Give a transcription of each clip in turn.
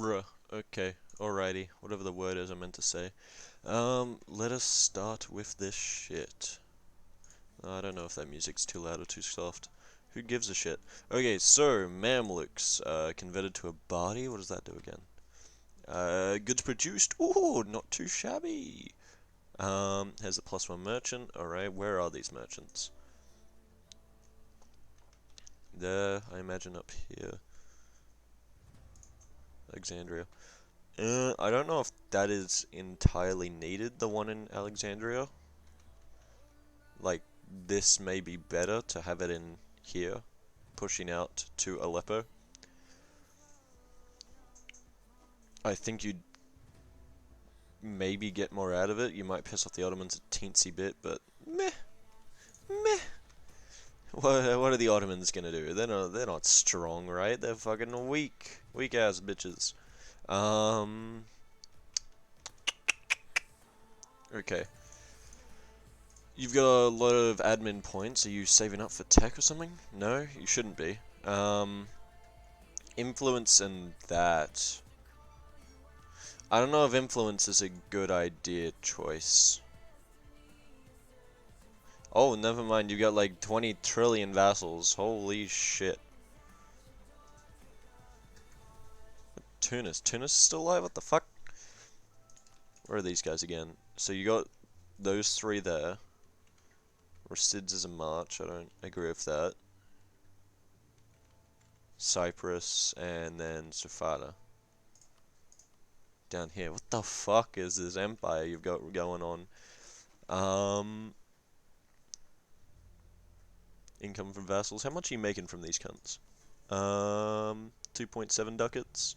Bruh. Okay. Alrighty. Whatever the word is I meant to say. Let us start with this shit. I don't know if that music's too loud or too soft. Who gives a shit? Okay, so, Mamluks, converted to a body. What does that do again? Goods produced. Ooh, not too shabby. Has a +1 merchant. Alright, where are these merchants? There, I imagine up here. Alexandria. I don't know if that is entirely needed, the one in Alexandria. Like, this may be better to have it in here, pushing out to Aleppo. I think you'd maybe get more out of it. You might piss off the Ottomans a teensy bit, but meh, meh. What are the Ottomans gonna do? They're not strong, right? They're fucking weak ass bitches. Okay. You've got a lot of admin points. Are you saving up for tech or something? No, you shouldn't be. Influence and that. I don't know if influence is a good idea choice. Oh, never mind. You got like 20 trillion vassals. Holy shit. Tunis. Tunis is still alive? What the fuck? Where are these guys again? So you got those three there. Resids is a march. I don't agree with that. Cyprus and then Safada. Down here. What the fuck is this empire you've got going on? Income from vassals. How much are you making from these cunts? 2.7 ducats.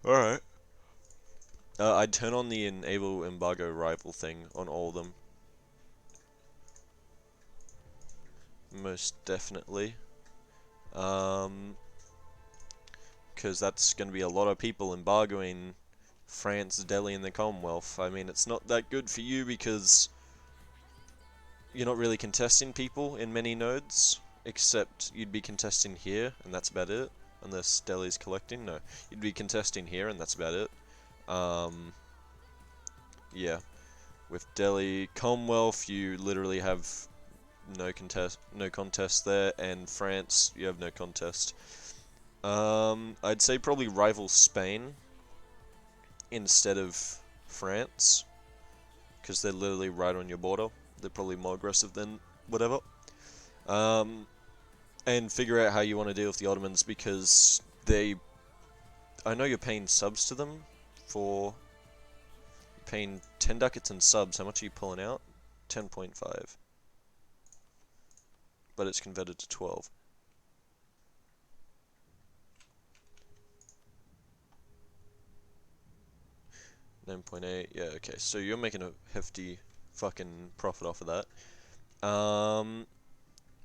Alright. I'd turn on the enable embargo rival thing on all of them. Most definitely. Because that's going to be a lot of people embargoing France, Delhi, and the Commonwealth. I mean, it's not that good for you because you're not really contesting people in many nodes, except you'd be contesting here, and that's about it. Unless Delhi's collecting, no. You'd be contesting here, and that's about it. Yeah. With Delhi, Commonwealth, you literally have no contest there, and France, you have no contest. I'd say probably rival Spain instead of France, because they're literally right on your border. They're probably more aggressive than whatever. And figure out how you want to deal with the Ottomans, because I know you're paying subs to them for paying 10 ducats in subs. How much are you pulling out? 10.5. But it's converted to 12. $9.8, yeah, okay, so you're making a hefty fucking profit off of that.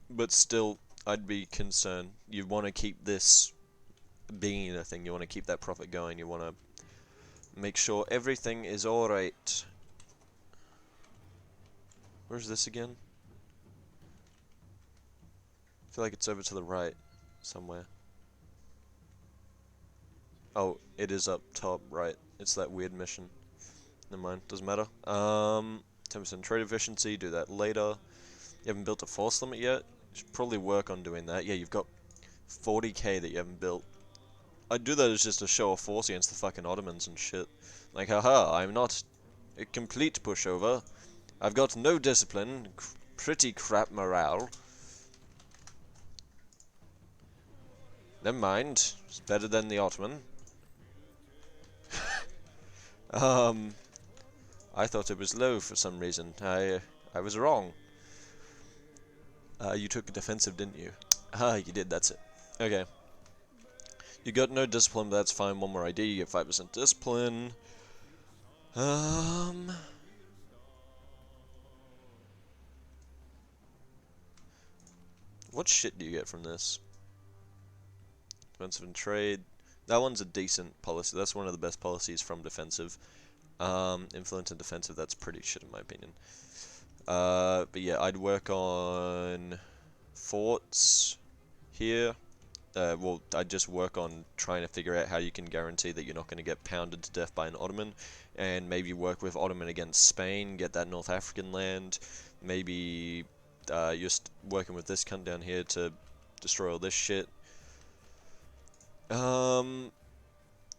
But still, I'd be concerned. You want to keep this being a thing, you want to keep that profit going, you want to make sure everything is alright. Where's this again? I feel like it's over to the right somewhere. Oh, it is up top right. It's that weird mission. Never mind, doesn't matter. 10% trade efficiency, do that later. You haven't built a force limit yet? You should probably work on doing that. Yeah, you've got 40k that you haven't built. I'd do that as just a show of force against the fucking Ottomans and shit. Like, haha, I'm not a complete pushover. I've got no discipline, pretty crap morale. Never mind, it's better than the Ottoman. I thought it was low for some reason. I was wrong. You took a defensive, didn't you? Ah, you did, that's it. Okay. You got no discipline, but that's fine. One more ID, you get 5% discipline. What shit do you get from this? Defensive and trade. That one's a decent policy. That's one of the best policies from defensive. Influence and defensive, that's pretty shit in my opinion. But yeah, I'd work on forts here. well, I'd just work on trying to figure out how you can guarantee that you're not going to get pounded to death by an Ottoman, and maybe work with Ottoman against Spain, get that North African land, maybe just working with this cunt down here to destroy all this shit.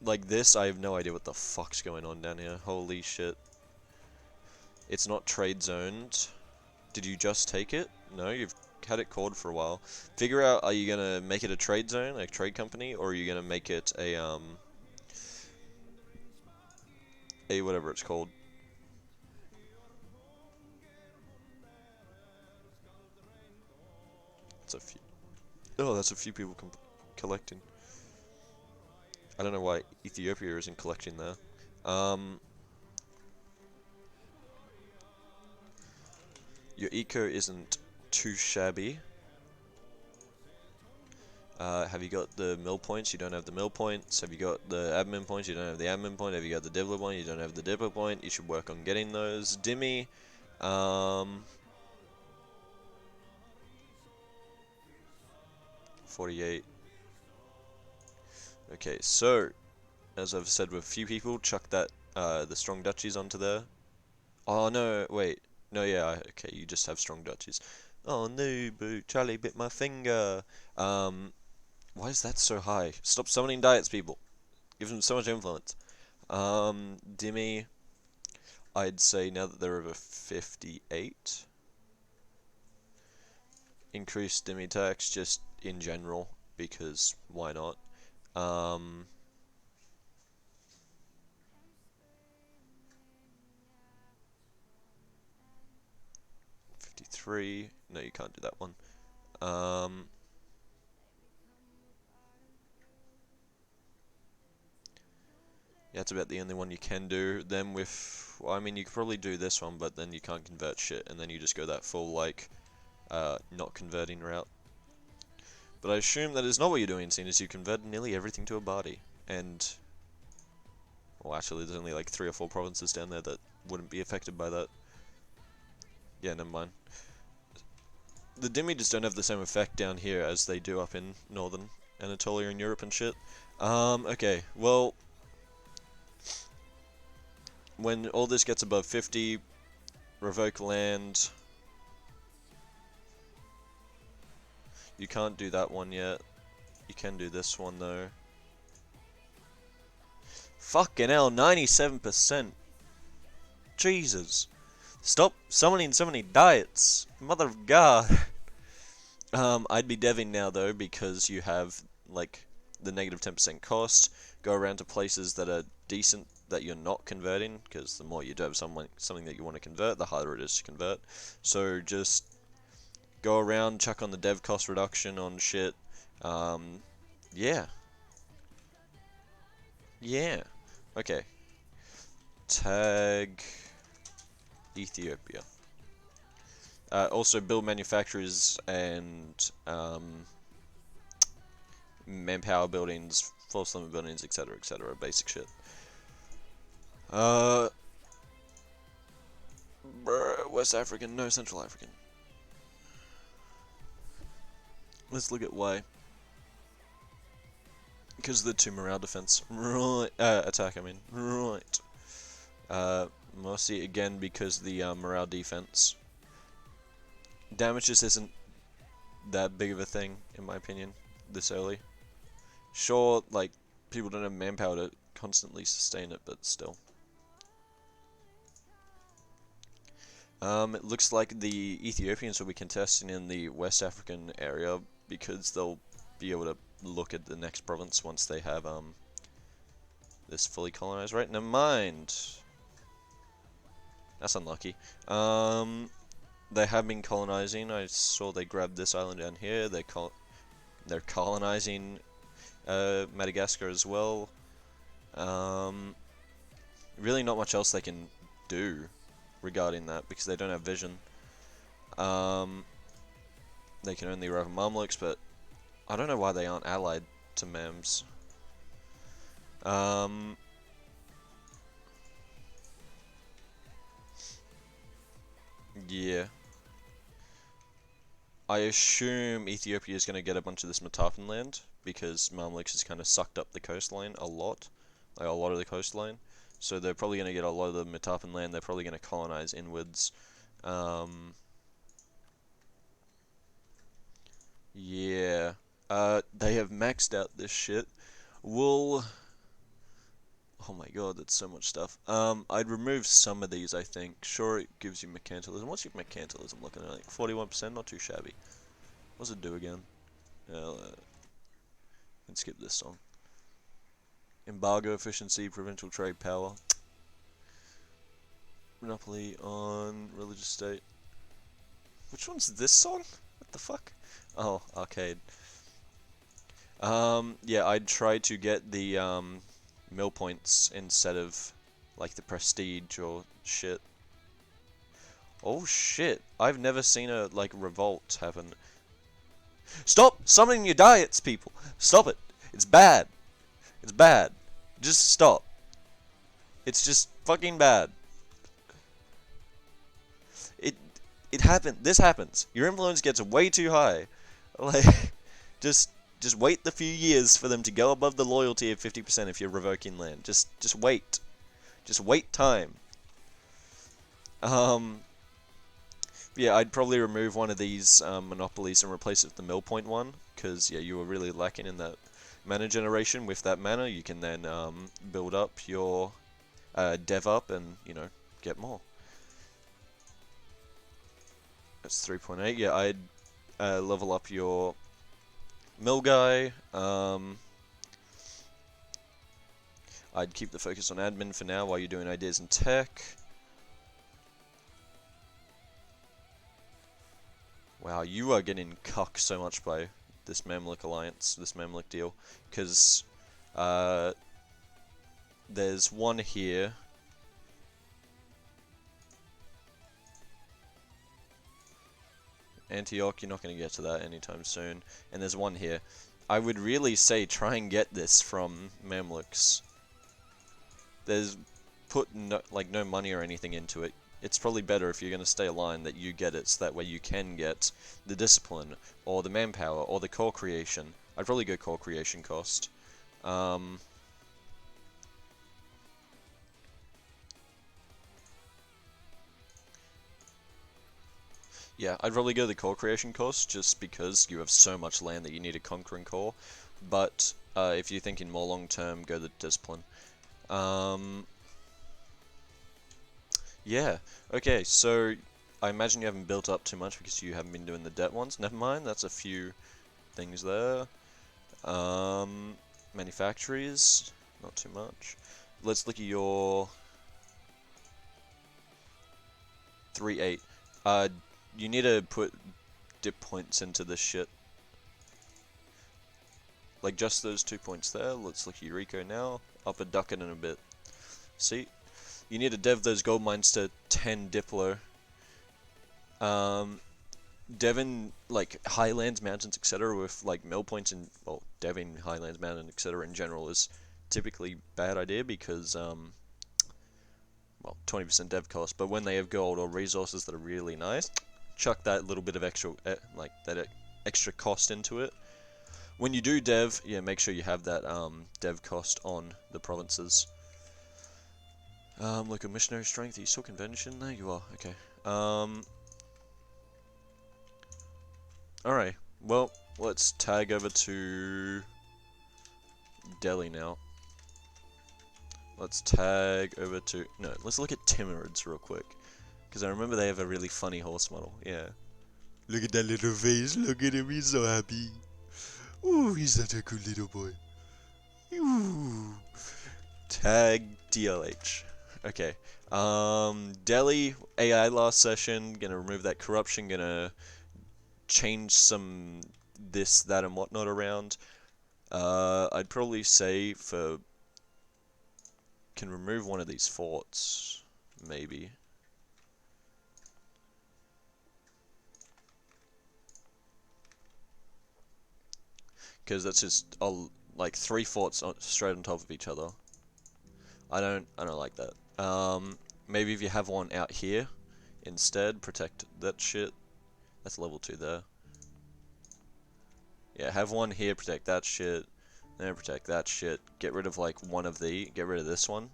Like this, I have no idea what the fuck's going on down here. Holy shit. It's not trade zoned. Did you just take it? No, you've had it called for a while. Figure out, are you gonna make it a trade zone, a trade company, or are you gonna make it a whatever it's called. It's a few. Oh, that's a few people collecting. I don't know why Ethiopia isn't collecting there. Your eco isn't too shabby. Have you got the mill points? You don't have the mill points. Have you got the admin points? You don't have the admin point. Have you got the developer point? You don't have the developer point. You should work on getting those. Dimmy. 48. Okay, so as I've said with a few people, chuck that the strong duchies onto there. Oh no, wait. No, yeah, okay, you just have strong duchies. Oh no, boo, Charlie bit my finger. Why is that so high? Stop summoning diets, people. Gives them so much influence. Dimmy, I'd say now that they're over 58, increase Dimmy tax just in general, because why not? 53, no you can't do that one. Yeah, that's about the only one you can do. Then with, well, I mean, you could probably do this one, but then you can't convert shit, and then you just go that full, like, not converting route. But I assume that is not what you're doing, seeing as you convert nearly everything to a body. And, well, actually, there's only like 3 or 4 provinces down there that wouldn't be affected by that. Yeah, never mind. The Dhimmi just don't have the same effect down here as they do up in northern Anatolia and Europe and shit. Okay, well, when all this gets above 50, revoke land. You can't do that one yet. You can do this one though. Fucking hell, 97%. Jesus. Stop summoning so many diets. Mother of God. I'd be deving now though, because you have like the negative 10% cost. Go around to places that are decent that you're not converting, because the more you do have something that you want to convert, the harder it is to convert. So just go around, chuck on the dev cost reduction on shit. Yeah. Yeah. Okay. Tag Ethiopia. Also build manufacturers and manpower buildings, force limit buildings, etc., etc. Basic shit. West African, no Central African. Let's look at Y. Because the 2 morale defense. Right. Attack, I mean. Right. Mercy again because the morale defense. Damage just isn't that big of a thing, in my opinion, this early. Sure, like, people don't have manpower to constantly sustain it, but still. It looks like the Ethiopians will be contesting in the West African area, because they'll be able to look at the next province once they have, this fully colonized, right? Never mind. That's unlucky. They have been colonizing. I saw they grabbed this island down here. They're colonizing Madagascar as well. Really not much else they can do regarding that, because they don't have vision. They can only rival Mamluks, but I don't know why they aren't allied to Mams. Yeah. I assume Ethiopia is going to get a bunch of this Matapan land because Mamluks has kind of sucked up the coastline a lot, like a lot of the coastline. So they're probably going to get a lot of the Matapan land. They're probably going to colonize inwards. Yeah. They have maxed out this shit. Wool. Oh my god, that's so much stuff. I'd remove some of these, I think. Sure, it gives you mercantilism. What's your mercantilism looking at? Like 41%, not too shabby. What's it do again? Let's skip this song. Embargo efficiency, provincial trade power. Monopoly on religious state. Which one's this song? What the fuck? Oh, arcade. Yeah, I'd try to get the, mill points instead of, like, the prestige or shit. Oh shit, I've never seen a, like, revolt happen. Stop summoning your diets, people! Stop it! It's bad! It's bad. Just stop. It's just fucking bad. It it happened. This happens. Your influence gets way too high. Like, just wait the few years for them to go above the loyalty of 50% if you're revoking land. Just wait. Just wait time. Yeah, I'd probably remove one of these monopolies and replace it with the mill point one, because yeah, you were really lacking in that mana generation. With that mana, you can then build up your dev up and, you know, get more. That's 3.8. Yeah, I'd level up your mill guy. I'd keep the focus on admin for now while you're doing ideas and tech. Wow, you are getting cucked so much by this Mamluk alliance, this Mamluk deal, because there's one here. Antioch, you're not going to get to that anytime soon. And there's one here. I would really say try and get this from Mamluks. There's put no money or anything into it. It's probably better if you're going to stay aligned that you get it, so that way you can get the discipline, or the manpower, or the core creation. I'd probably go core creation cost. Yeah, I'd probably go the core creation cost, just because you have so much land that you need a conquering core. But if you're thinking more long term, go the discipline. Yeah, okay, so I imagine you haven't built up too much because you haven't been doing the debt ones. Never mind, that's a few things there. Manufactories, not too much. Let's look at your 3-8. You need to put dip points into this shit. Like just those 2 points there. Let's look at Eureka now. Up a ducat in a bit. See? You need to dev those gold mines to 10 Diplo. Devon, like, Highlands, Mountains, etc. with, like, mill points and, well, deving Highlands, Mountains, etc. in general is typically bad idea because, well, 20% dev cost. But when they have gold or resources that are really nice, chuck that little bit of extra, extra cost into it. When you do dev, yeah, make sure you have that, dev cost on the provinces. Look at missionary strength. Are you still convention? There you are. Okay. Alright. Well, let's tag over to Delhi now. Let's tag over to... No, let's look at Timurids real quick. Because I remember they have a really funny horse model. Yeah. Look at that little face. Look at him. He's so happy. Ooh, he's such a good little boy. Ooh. Tag DLH. Okay. Delhi AI last session. Gonna remove that corruption. Gonna change some this, that, and whatnot around. I'd probably say can remove one of these forts, maybe. Because that's just like 3 forts straight on top of each other. I don't like that. Maybe if you have one out here instead, protect that shit. That's level 2 there. Yeah, have one here, protect that shit. Then protect that shit. Get rid of like one of get rid of this one.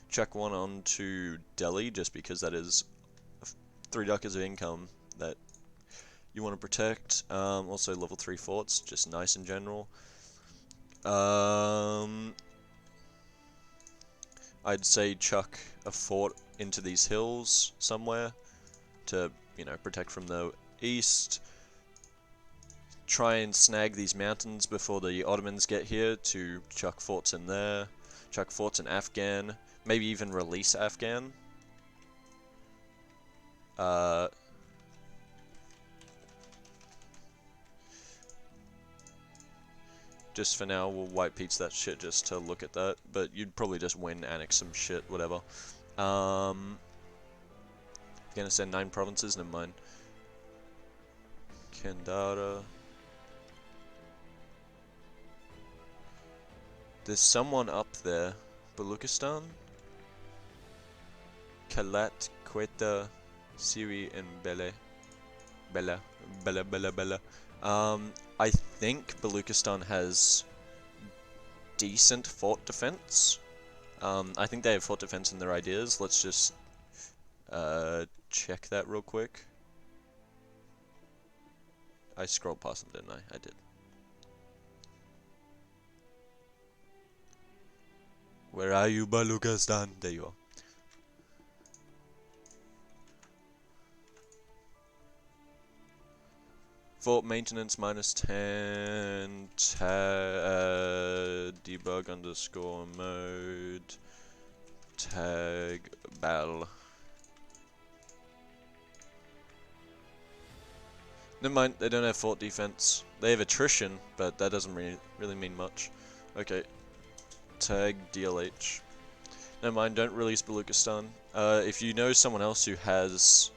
Chuck one onto Delhi just because that is 3 ducats of income that you want to protect. Also level 3 forts, just nice in general. I'd say chuck a fort into these hills somewhere to, protect from the east. Try and snag these mountains before the Ottomans get here to chuck forts in there. Chuck forts in Afghan. Maybe even release Afghan. Just for now, we'll white peach that shit just to look at that. But you'd probably just win, annex some shit, whatever. Afghanistan, 9 provinces, never mind. Kandahar. There's someone up there. Baluchistan? Kalat, Quetta, Siri, and Bela. I think Baluchistan has decent fort defense. I think they have fort defense in their ideas. Let's just check that real quick. I scrolled past them, didn't I? I did. Where are you, Baluchistan? There you are. Fort maintenance -10, debug underscore mode, tag battle. Never mind, they don't have fort defense. They have attrition, but that doesn't really mean much. Okay, tag DLH. Never mind, don't release Baluchistan. If you know someone else who has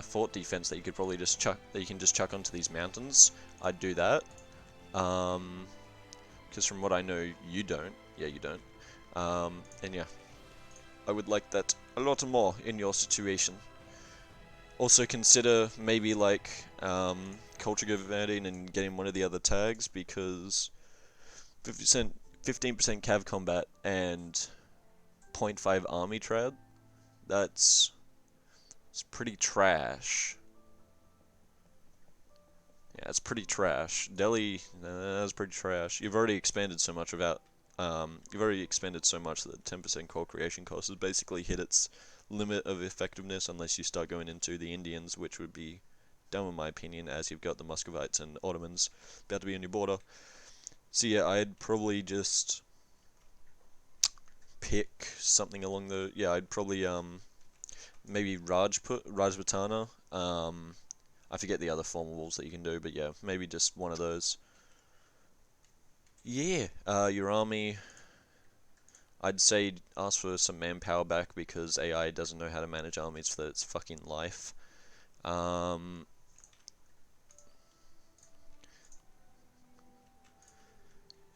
fort defense that you could probably just chuck, that you can just chuck onto these mountains, I'd do that. Because from what I know, you don't. Yeah, you don't. And yeah, I would like that a lot more in your situation. Also consider maybe like culture converting and getting one of the other tags, because 15% cav combat and 0.5 army trad, it's pretty trash. Yeah, it's pretty trash. Delhi, that's pretty trash. You've already expanded so much that 10% core creation cost has basically hit its limit of effectiveness unless you start going into the Indians, which would be dumb in my opinion, as you've got the Muscovites and Ottomans about to be on your border. So yeah, I'd probably just pick something along the, I'd probably maybe Rajputana. I forget the other formables that you can do, but yeah, maybe just one of those. Yeah, your army, I'd say ask for some manpower back, because AI doesn't know how to manage armies for its fucking life.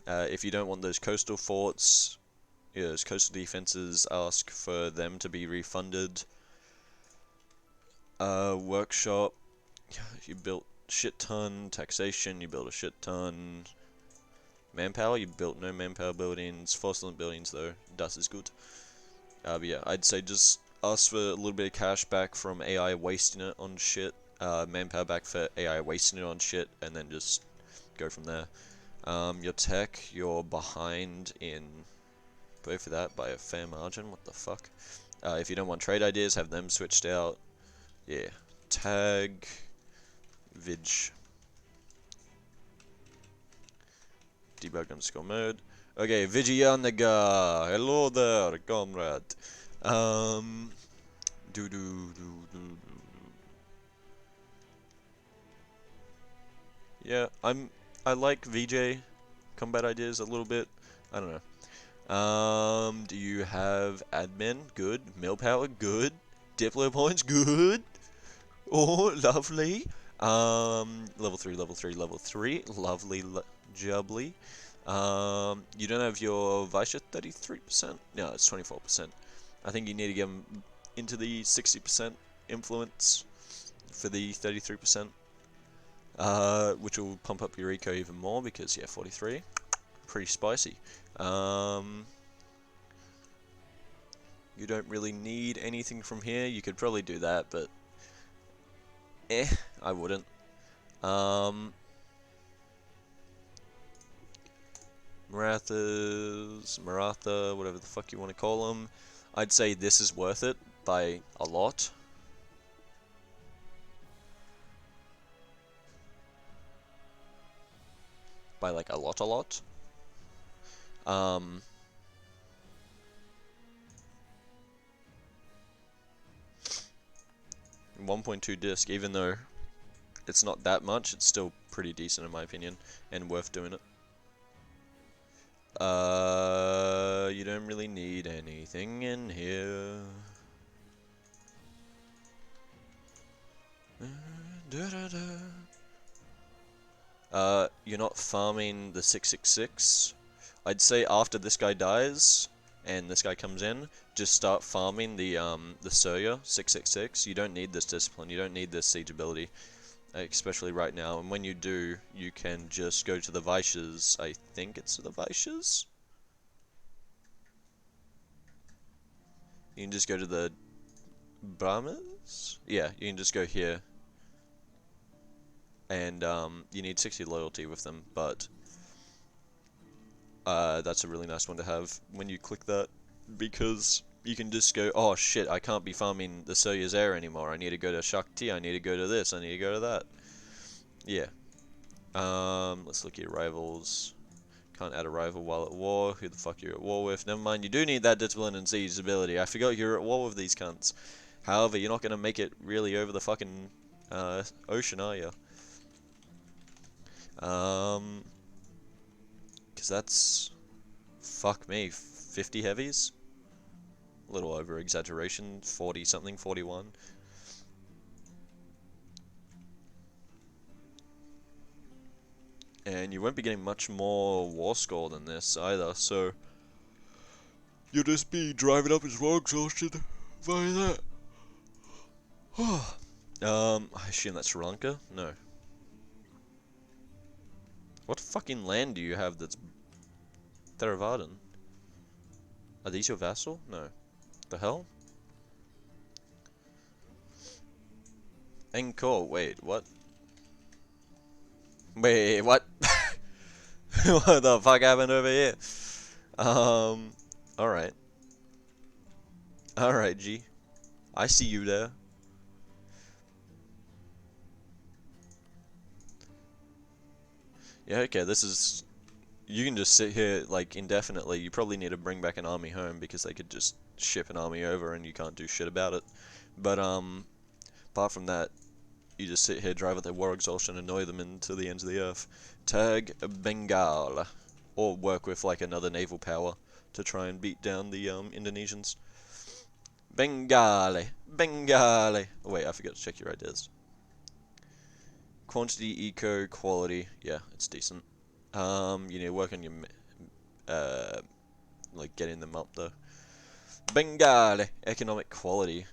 If you don't want those coastal forts, those coastal defenses, ask for them to be refunded. Workshop, you built shit ton. Taxation, you built a shit ton. Manpower, you built no manpower buildings. Force-limit buildings though, das is good. But yeah, I'd say just ask for a little bit of cash back from AI wasting it on shit. Manpower back for AI wasting it on shit, and then just go from there. Your tech, you're behind in both of that by a fair margin. What the fuck? If you don't want trade ideas, have them switched out. Yeah. Tag Vig. Debug underscore mode. Okay, Vigianaga. Hello there, comrade. Yeah, I like VJ combat ideas a little bit. I don't know. Do you have admin? Good. Mill power? Good. Diplo points? Good. Oh, lovely. Level 3, level 3, level 3. Lovely, jubbly. You don't have your Vaisha 33%? No, it's 24%. I think you need to get them into the 60% influence for the 33%. which will pump up your eco even more because, yeah, 43, pretty spicy. You don't really need anything from here. You could probably do that, but I wouldn't. Maratha, whatever the fuck you want to call them. I'd say this is worth it by a lot. By like a lot. 1.2 disc, even though it's not that much, it's still pretty decent in my opinion, and worth doing it. You don't really need anything in here. You're not farming the 666. I'd say after this guy dies and this guy comes in, just start farming the Surya 666. You don't need this discipline. You don't need this siege ability, especially right now. And when you do, you can just go to the Vaishyas. I think it's the Vaishyas. You can just go to the Brahmas. Yeah, you can just go here. And you need 60 loyalty with them, but that's a really nice one to have when you click that, because you can just go, oh shit, I can't be farming the Surya's Air anymore, I need to go to Shakti, I need to go to this, I need to go to that. Yeah. Let's look at your rivals. Can't add a rival while at war. Who the fuck you're at war with? Never mind, you do need that discipline and siege ability. I forgot you're at war with these cunts. However, you're not going to make it really over the fucking ocean, are you? Because that's, fuck me, 50 heavies? A little over exaggeration, 40 something, 41. And you won't be getting much more war score than this either, so you'll just be driving up his war exhaustion via that. I assume that's Sri Lanka? No. What fucking land do you have that's Theravadan? Are these your vassal? No. The hell? Angkor, wait, what? Wait, what? What the fuck happened over here? Alright. Alright, G. I see you there. Yeah, okay, this is... You can just sit here, like, indefinitely. You probably need to bring back an army home, because they could just ship an army over and you can't do shit about it. But, apart from that, you just sit here, drive at their war exhaustion, annoy them into the ends of the earth. Tag Bengal. Or work with, like, another naval power to try and beat down the, Indonesians. Bengali. Bengali. Oh, wait, I forgot to check your ideas. Quantity, eco, quality. Yeah, it's decent. You need to work on your, like, getting them up, though. Bengali. Economic quality.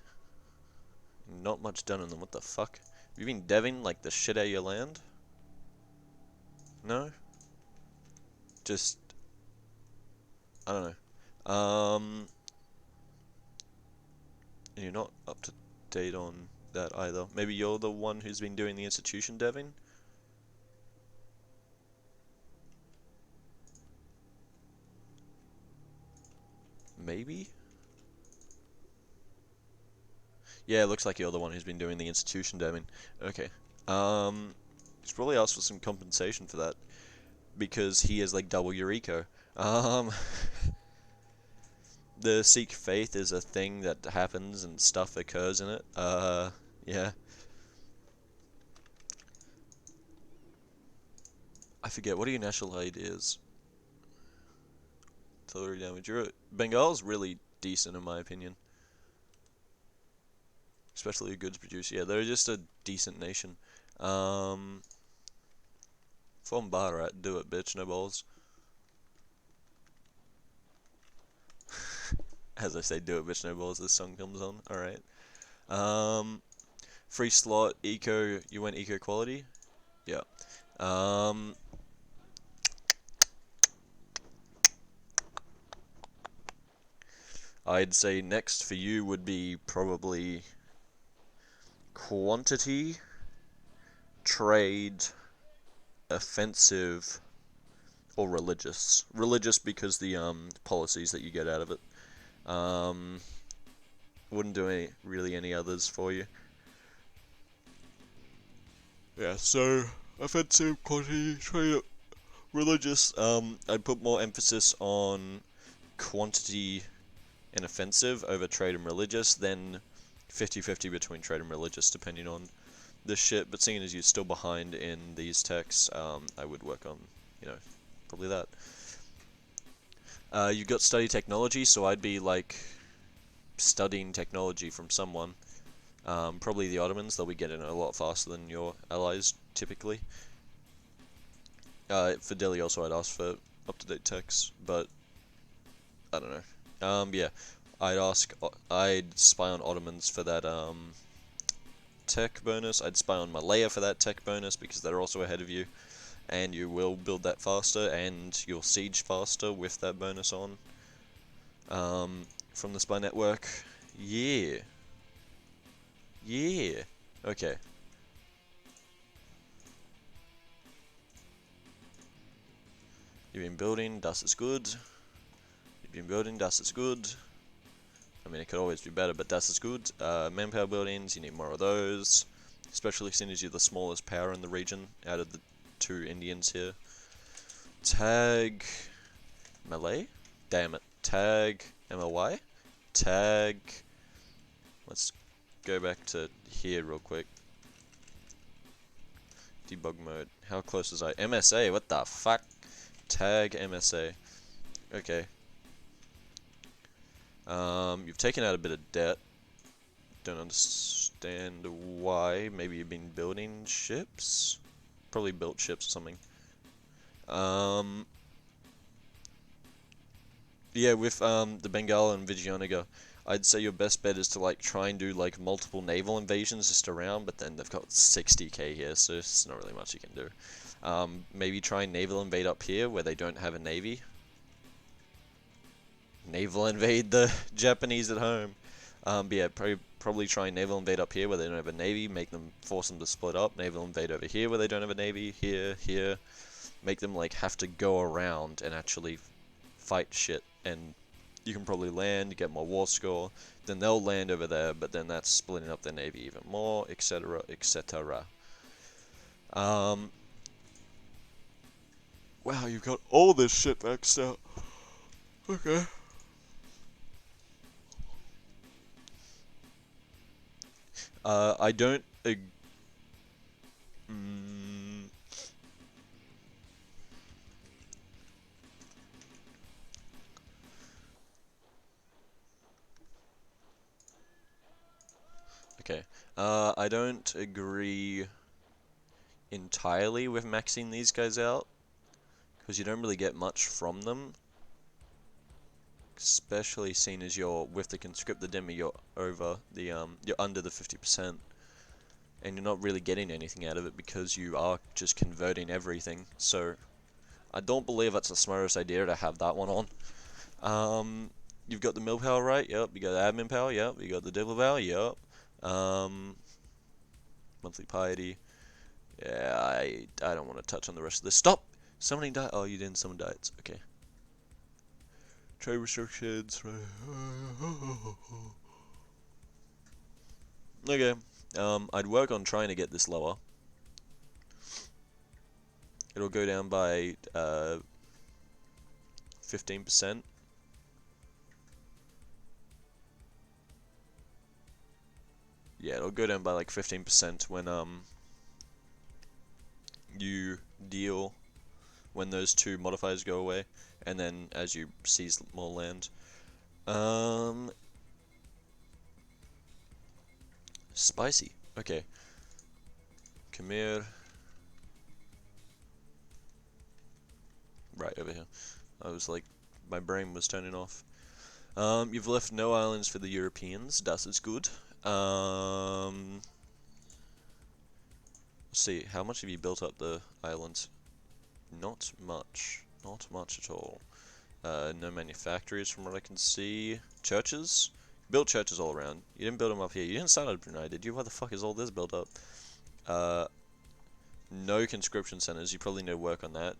Not much done on them. What the fuck? Have you been deving, like, the shit out of your land? No? Just... I don't know. And you're not up to date on that either. Maybe you're the one who's been doing the institution deving? Maybe? Yeah, it looks like you're the one who's been doing the institution deving. Okay. Should probably ask for some compensation for that, because he is like double your eco. The Sikh faith is a thing that happens and stuff occurs in it. Yeah. I forget, what are your national ideas? Artillery damage. Bengal's really decent in my opinion. Especially a goods producer. Yeah, they're just a decent nation. From Bharat, do it, bitch, no balls. As I say, do it, bitch, no balls, this song comes on. Alright. Free slot, eco, you went eco quality? Yeah. I'd say next for you would be probably quantity, trade, offensive, or religious. Religious because the policies that you get out of it. Um, wouldn't do any others for you. Yeah, so offensive, quantity, trade, religious. I'd put more emphasis on quantity and offensive over trade and religious, then 50-50 between trade and religious, depending on this shit. But seeing as you're still behind in these techs, I would work on, you know, probably that. You've got study technology, so I'd be like studying technology from someone. Probably the Ottomans, they'll be getting it a lot faster than your allies typically. For Delhi also I'd ask for up-to-date techs, but I don't know. Yeah, I'd spy on Ottomans for that tech bonus. I'd spy on Malaya for that tech bonus because they're also ahead of you, and you will build that faster and you'll siege faster with that bonus on. From the spy network, yeah, yeah. Okay. You've been building, das ist good. You've been building, das ist good. I mean, it could always be better, but das ist good. Manpower buildings, you need more of those. Especially since you're the smallest power in the region out of the two Indians here. Tag Malay? Damn it. Tag MLY? Tag. Let's go back to here real quick. Debug mode. How close is I? MSA, what the fuck? Tag MSA. Okay. You've taken out a bit of debt. Don't understand why. Maybe you've been building ships? Probably built ships or something. Yeah, with the Bengal and Vijayanagar, I'd say your best bet is to like try and do like multiple naval invasions just around, but then they've got 60k here, so it's not really much you can do. Maybe try and naval invade up here where they don't have a navy. Naval invade the Japanese at home. But yeah, probably try and naval invade up here where they don't have a navy, force them to split up, naval invade over here where they don't have a navy, here, make them like have to go around and actually fight shit, and you can probably land, get more war score, then they'll land over there, but then that's splitting up their navy even more, etc, etc. Wow, you've got all this shit maxed out. Okay. I don't okay. I don't agree entirely with maxing these guys out, because you don't really get much from them. Especially seeing as you're with the conscripted demi, you're under the 50%, and you're not really getting anything out of it because you are just converting everything. So I don't believe that's the smartest idea to have that one on. You've got the mill power, right? Yep. You got the admin power, yep. You got the devil power, yep. Monthly piety. Yeah, I don't want to touch on the rest of this. Stop! Summoning diet. Oh, you didn't summon diets. Okay. Trade restrictions. Okay. I'd work on trying to get this lower. It'll go down by 15%. Yeah, it'll go down by like 15% when you deal when those two modifiers go away, and then as you seize more land. Spicy. Okay. Khmer. Right over here. I was like, my brain was turning off. You've left no islands for the Europeans. Das is good. see, how much have you built up the island? Not much. Not much at all. No manufactories from what I can see. Churches? Built churches all around. You didn't build them up here. You didn't start at Brunei, did you? Why the fuck is all this built up? No conscription centers. You probably need to work on that.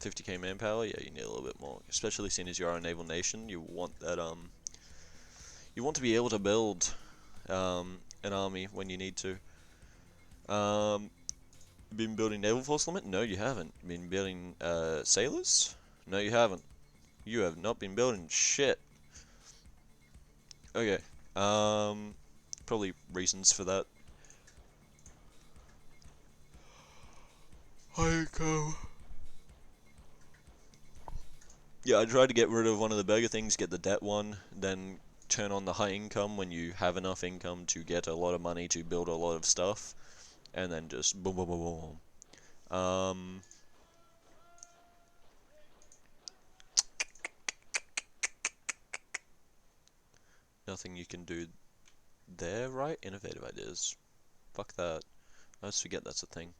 50k manpower? Yeah, you need a little bit more. Especially seeing as you are a naval nation, you want that, you want to be able to build, an army when you need to. Been building naval force limit? No, you haven't. Been building, sailors? No, you haven't. You have not been building shit. Okay. Probably reasons for that. Yeah, I tried to get rid of one of the burger things, get the debt one, then turn on the high income when you have enough income to get a lot of money to build a lot of stuff, and then just boom, boom, boom, boom. Nothing you can do there, right? Innovative ideas. Fuck that. I always forget that's a thing.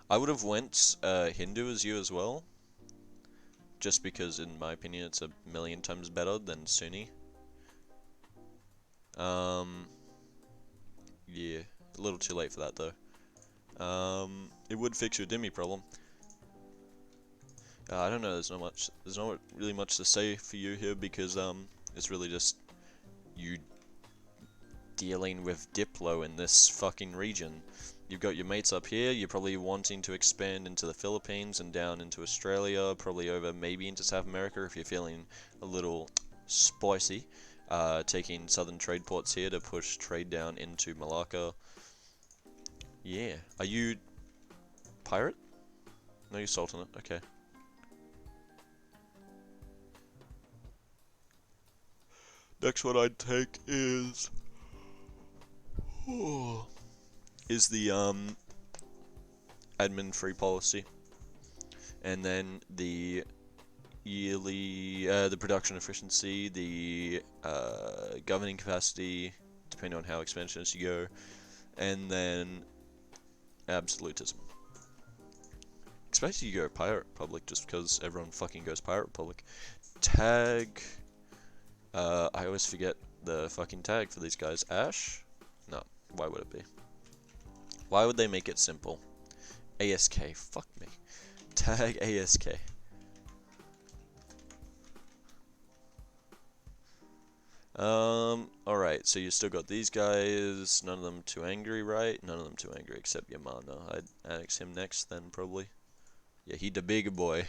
I would have went Hindu as you as well, just because in my opinion it's a million times better than Sunni. Yeah, a little too late for that though. It would fix your Dhimmi problem. I don't know, there's not really much to say for you here because, it's really just you dealing with Diplo in this fucking region. You've got your mates up here, you're probably wanting to expand into the Philippines and down into Australia, probably over maybe into South America if you're feeling a little spicy. Taking southern trade ports here to push trade down into Malacca. Yeah. Are you pirate? No, you're sultanate. Okay. Next one I'd take is the admin free policy, and then the yearly the production efficiency, the governing capacity, depending on how expansionist you go, and then absolutism. Expect you go Pirate Republic just because everyone fucking goes Pirate Republic. Tag. I always forget the fucking tag for these guys. Ash? No. Why would it be? Why would they make it simple? ASK. Fuck me. Tag ASK. Alright, so you still got these guys. None of them too angry, right? None of them too angry except Yamana. I'd annex him next then, probably. Yeah, he the bigger boy.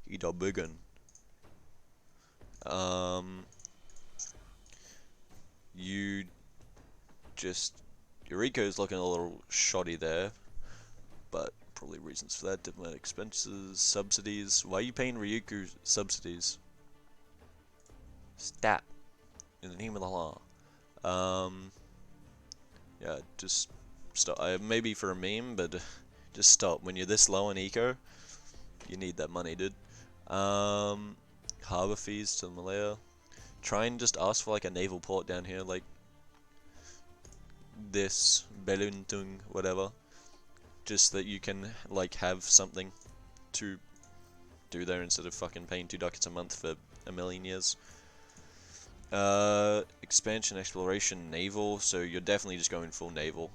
He the biggin. You just... Eureka's looking a little shoddy there, but probably reasons for that. Diplomatic expenses, subsidies. Why are you paying Ryukyu subsidies? Stop. In the name of the law. Yeah, just stop. Maybe for a meme, but just stop. When you're this low on eco, you need that money, dude. Harbor fees to Malaya. Try and just ask for like a naval port down here, like this, Beluntung, whatever. Just that you can like have something to do there instead of fucking paying 2 ducats a month for a million years. Expansion, exploration, naval, so you're definitely just going full naval.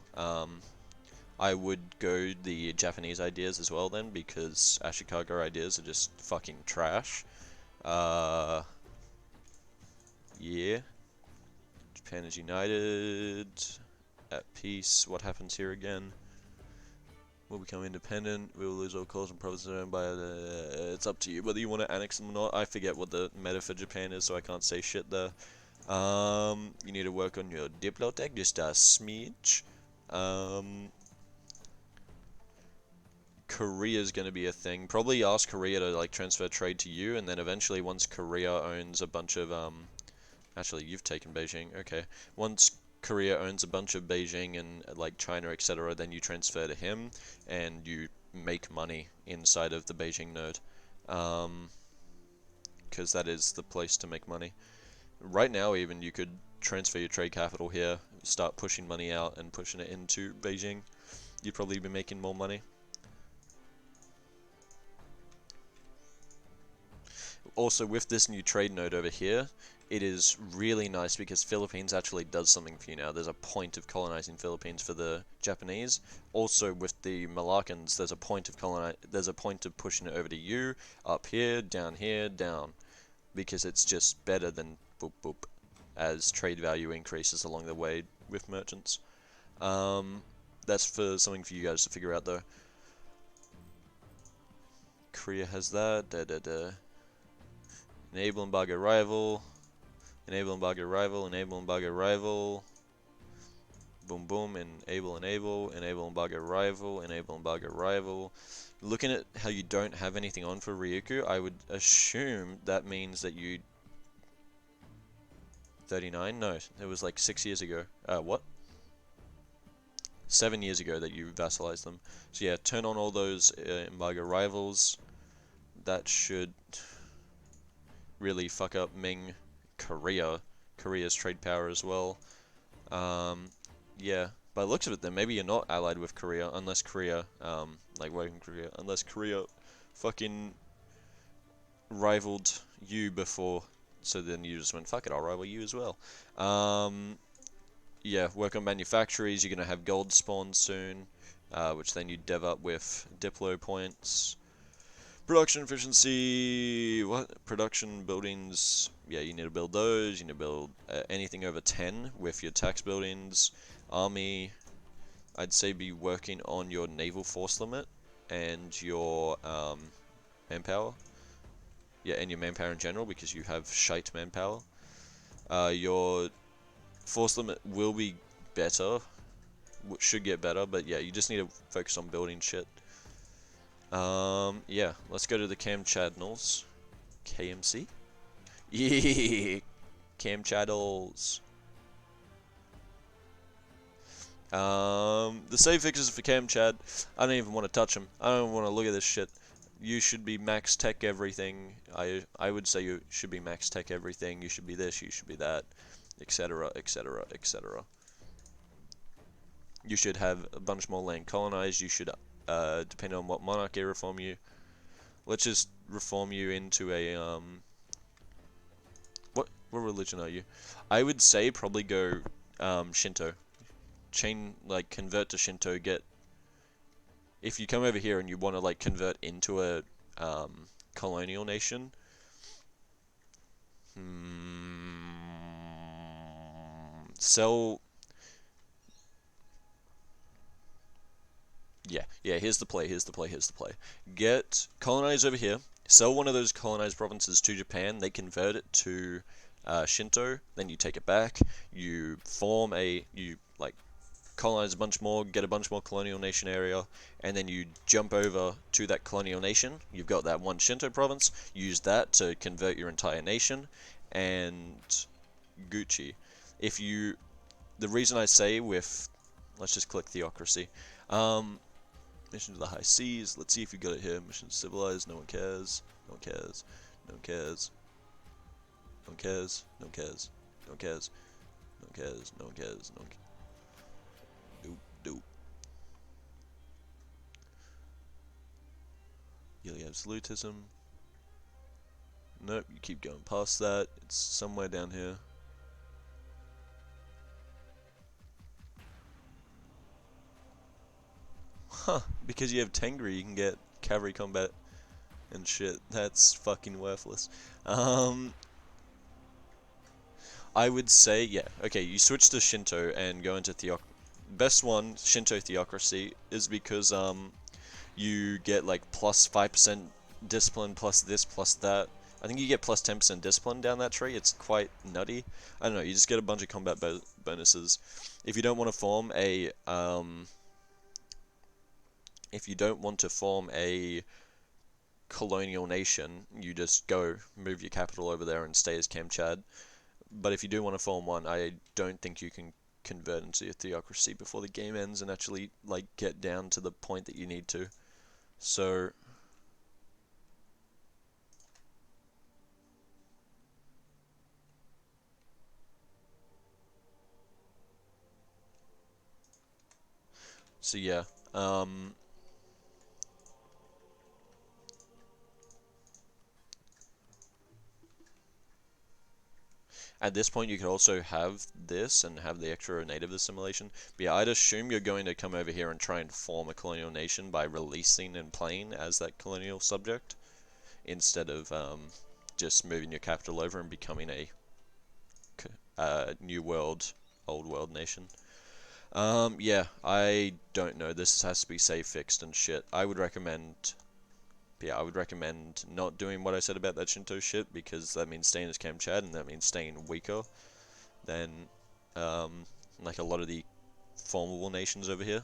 I would go the Japanese ideas as well then, because Ashikaga ideas are just fucking trash. Yeah. Japan is united, at peace. What happens here again? We'll become independent, we will lose all calls and provinces owned by it's up to you whether you want to annex them or not. I forget what the meta for Japan is, so I can't say shit there. You need to work on your Diplotech, just a smidge. Korea's gonna be a thing. Probably ask Korea to like transfer trade to you, and then eventually once Korea owns a bunch of actually you've taken Beijing, okay. Once Korea owns a bunch of Beijing and like China, etc., then you transfer to him and you make money inside of the Beijing node, because that is the place to make money. Right now even you could transfer your trade capital here start pushing money out and pushing it into Beijing, you'd probably be making more money. Also, with this new trade node over here, it is really nice because Philippines actually does something for you now. There's a point of colonizing Philippines for the Japanese. Also, with the Moluccans, there's a point of pushing it over to you, up here, down, because it's just better than boop boop, as trade value increases along the way with merchants. That's something for you guys to figure out though. Korea has that. Enable embargo rival. Enable embargo rival. Enable embargo rival. Boom boom. Enable embargo rival. Enable embargo rival. Looking at how you don't have anything on for Ryukyu, I would assume that means that you 39? No, it was like 6 years ago. What? 7 years ago that you vassalized them. So yeah, turn on all those embargo rivals. That should really fuck up Ming, Korea's trade power as well. Yeah, by the looks of it then, maybe you're not allied with Korea, unless Korea, unless Korea fucking rivaled you before, so then you just went, fuck it, I'll rival you as well. Yeah, work on manufactories, you're gonna have gold spawn soon, which then you dev up with Diplo points. Production efficiency, what? Production buildings, yeah, you need to build those, you need to build anything over 10 with your tax buildings. Army, I'd say be working on your naval force limit and your manpower. Yeah, and your manpower in general, because you have shite manpower. Your force limit will be better, should get better, but yeah, you just need to focus on building shit. Yeah, let's go to the cam channels. KMC? Yeah, cam channels. The save fixes for cam chad, I don't even want to touch them. I don't even want to look at this shit. You should be max tech everything. I would say you should be max tech everything. You should be this, you should be that, etc, etc, etc. You should have a bunch more land colonized. You should, depending on what monarchy reform you, let's just reform you into a, what religion are you? I would say probably go, Shinto. Convert to Shinto, if you come over here and you want to, like, convert into a, colonial nation, sell. Yeah, here's the play. Colonize over here, sell one of those colonized provinces to Japan, they convert it to Shinto, then you take it back, you colonize a bunch more, get a bunch more colonial nation area, and then you jump over to that colonial nation. You've got that one Shinto province, use that to convert your entire nation, and Gucci. The reason I say let's just click theocracy. Mission to the high seas. Let's see if you got it here. Mission civilized. No one cares. No one cares. No one cares. No one cares. No one cares. No one cares. No one cares. No one cares. No one cares. Doop. Yearly absolutism. Nope. You keep going past that. It's somewhere down here. Huh, because you have Tengri, you can get cavalry combat and shit. That's fucking worthless. I would say, yeah, okay, you switch to Shinto and go into best one, Shinto theocracy, is because, you get, like, plus 5% discipline, plus this, plus that. I think you get plus 10% discipline down that tree. It's quite nutty. I don't know, you just get a bunch of combat bonuses. If you don't want to form a, colonial nation, you just move your capital over there and stay as Kamchad. But if you do want to form one, I don't think you can convert into a theocracy before the game ends and actually, like, get down to the point that you need to. So So yeah, at this point you could also have this and have the extra native assimilation. But yeah, I'd assume you're going to come over here and try and form a colonial nation by releasing and playing as that colonial subject, instead of just moving your capital over and becoming a new world, old world nation. Yeah, I don't know. This has to be save fixed and shit. Yeah, I would recommend not doing what I said about that Shinto shit, because that means staying as Kamchad, and that means staying weaker than like a lot of the formable nations over here.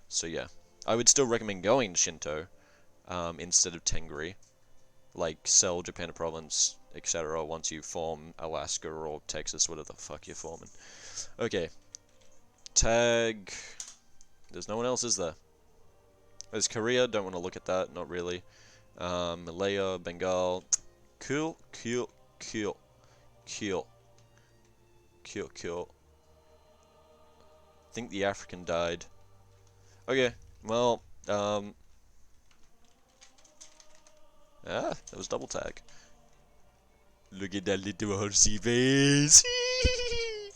So yeah, I would still recommend going Shinto instead of Tengri, like sell Japan a province, etc. once you form Alaska or Texas, whatever the fuck you're forming. Okay, tag. There's no one else, is there? There's Korea. Don't want to look at that. Not really. Malaya, Bengal. Cool, cool, cool, cool, cool, cool. I think the African died. Okay, well, that was double tag. Look at that little horsey face.